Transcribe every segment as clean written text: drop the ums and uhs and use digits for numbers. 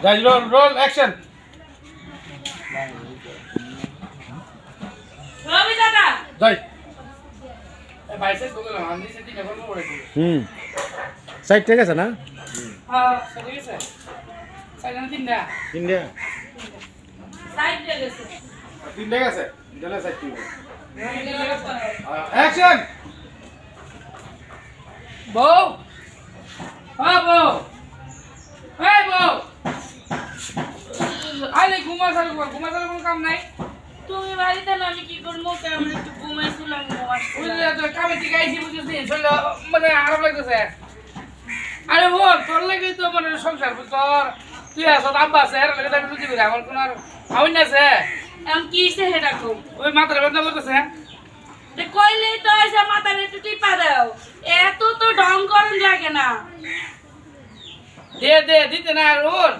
যাই roll action রবি দাদা যাই এ ভাই সাইজ বগল আমি সেটি কেবল পড়ে দিই সাইড ঠিক আছে না হ্যাঁ ঠিক আছে সাইজ না তিনটা ইন্ডিয়া সাইড দিয়ে গেছে তিন ঠিক আছে গেলে সাইড ঠিক অ্যাকশন বউ হ্যাঁ বউ এই বউ আরে ঘুমাসার কোনো কাম নাই তুমি বাড়িতে না আমি কি করব আমরা একটু ঘুমাইছিলাম বুঝলে তো কামে ঠিক আইছি বুঝছিস চলে মানে খারাপ লাগতেছে আরে বল তোর লাগে তো মানে সংসার তোর তুই আসো আব্বা আছে এর লাগে আমি বুঝি করে আমার কোন আর আউন আছে এম কি সে হেডা কো ওই মাথার ব্যথা করতেছে তে কইলেই তো এসে মাথার একটু টিপা দাও এত তো ঢং করন লাগে না দে দিতে না আর ওর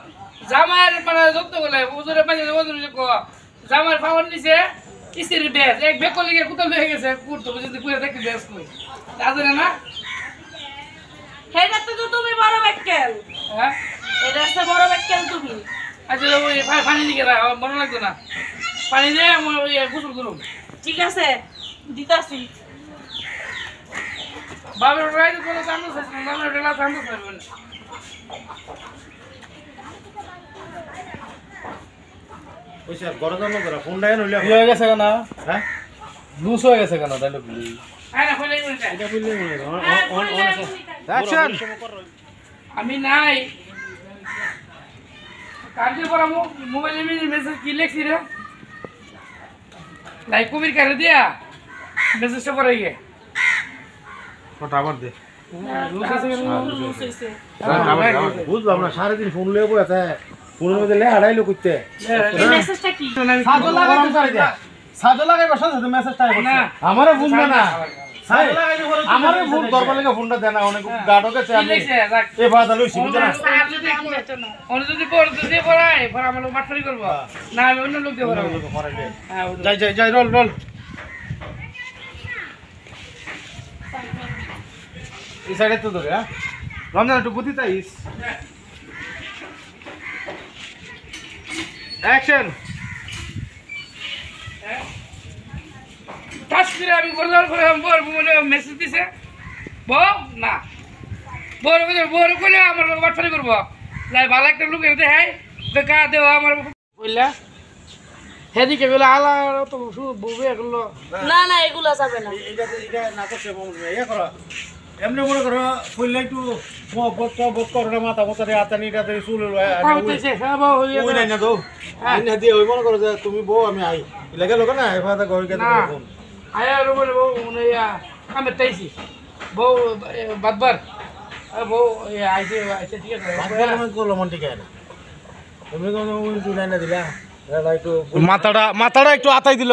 জামার মানে যত বলে হুজুরে পাশে ওজন কো জামার পাওয়ার নিচে ইসির বেশ এক বেক করলে কোথাও হয়ে গেছে কুড়তো বুঝতে পুরো দেখতে বেশ কই তাদের না হেডা তো তুমি বড় ব্যাককেল হ্যাঁ এটা সে বড় ব্যাককেল তুমি আচ্ছা ওই পানি দিকে রাখ মনে লাগতো না পানি দিয়ে আমার ওই গোসল করুন ঠিক আছে দিতাছি বাবার রাইতে কোনো কাম আছে না বাবার রেলা কাম আছে না ওই স্যার গরজন করা ফোন ডাই নইলে হয়ে গেছে কেন হ্যাঁ লুজ হয়ে গেছে কেন ডায়লগ আয় না কইলে না এটা বললে মনে অন অ্যাকশন আমি নাই কালকে পর মোবাইলে মেসেজ কি লেখছি রে লাইক কবির করে দিয়া মেসেজটা পরে গিয়ে ফটো আবার দে লুসইছে বুঝলাম না সারাদিন ফোন লয়ে বসে ফোনের মধ্যে লে হারাইলো করতে এই মেসেজটা কি সাজো লাগাইতে পারি দে সাজো লাগাইবার সাথে সাথে মেসেজটা আইছে না আমারও ফোন না সাজো লাগাইতে পারে আমারও ফোন দরবার লাগে ফোনটা দেন না অনেক গাড়ো গেছে কি আমি লেখছে রাখ এ বাদা লইছি বুঝছ না অন্য যদি পড়তে পড়ায় পর আমার লোক মাঠফারি করবো না আমি অন্য লোক দিয়ে পড়াবো হ্যাঁ যাই যাই যাই রোল রোল এই সাইডে তো ধরে হ্যাঁ রমজান একটু বুদ্ধি তাইস অ্যাকশন কাজ করে আমি বললাম করে বল মনে মেসেজ দিছে বল না বড় বড় করলে আমার মাঠফারি করবো লাই ভালো একটা লোক এনে হ্যাঁ দেখা দেওয়া আমার বললা হেদিকে গেলে আলা তো বউবে এগুলো না না এগুলা যাবে না এটা এটা না করছে ইয়ে করো এমনি মনে করো ফুললে একটু বক করো মাথা মাথারে আতানিটা চুল পাউতেছে হ্যাঁ বউ হইয়া ওই নাই না তো আইনা দিয়ে ওই মনে করো যে তুমি বউ আমি আই লাগে লোক না এফাদা ঘর কে না আয়া রে বলে বউ মনে ইয়া আমি তাইছি বউ বাদবার বউ আইছে আইছে ঠিক আছে আমি করলো মন ঠিক আছে তুমি কোন ওই দুই না দিলা এটা একটু মাথাটা একটু আতাই দিল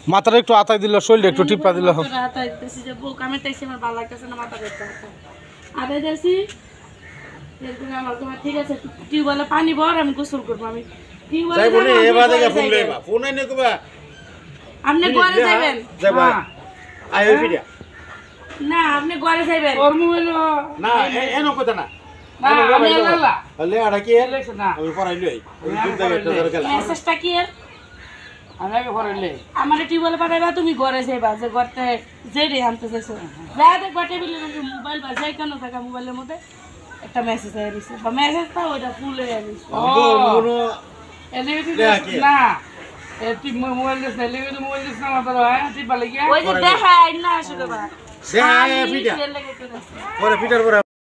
মাথাটা একটু আতাই দিল শরীরটা একটু টিপা দিল হাতাইতেছি যে বউ কামেরটাইছি আমার ভালো লাগতেছে না মাথা ব্যথা আরে যাচ্ছি এরকম আমার তোমার ঠিক আছে টিউবওয়েলে পানি ভর আমি গোসল করবো আমি যাই বলে টিউবওয়েলে এবার দেখে ফোন লইবা ফোন আইনে কবা আপনি ঘরে যাবেন যাবা আই ওই ভিডিও না আপনি ঘরে যাবেন ওর মোবাইল না এনো কথা না না আমি লালা আলে আড়া কি লেখছে না আমি পড়াই লই ওই দুধ দাগে একটা ধরে গেল মেসেজটা কি এর আমি আগে পড়াইলে আমার টিউবওয়েলে পাঠাইবা তুমি ঘরে যাইবা যে ঘরতে যেই আনতে চাইছো যা দেখবা টেবিলের মধ্যে মোবাইল বা যাই কেন থাকা মোবাইলের মধ্যে একটা মেসেজ আই দিছে বা মেসেজটা ওইটা ফুল হয়ে গেছে কোনো না তুই মোবাইল দিস না লেগে মোবাইল দিস না মাত্র হ্যাঁ তুই পালে গিয়া ওই যে দেখাই না আসলে বা সে ভিডিও লেগে পরে পিটার পরে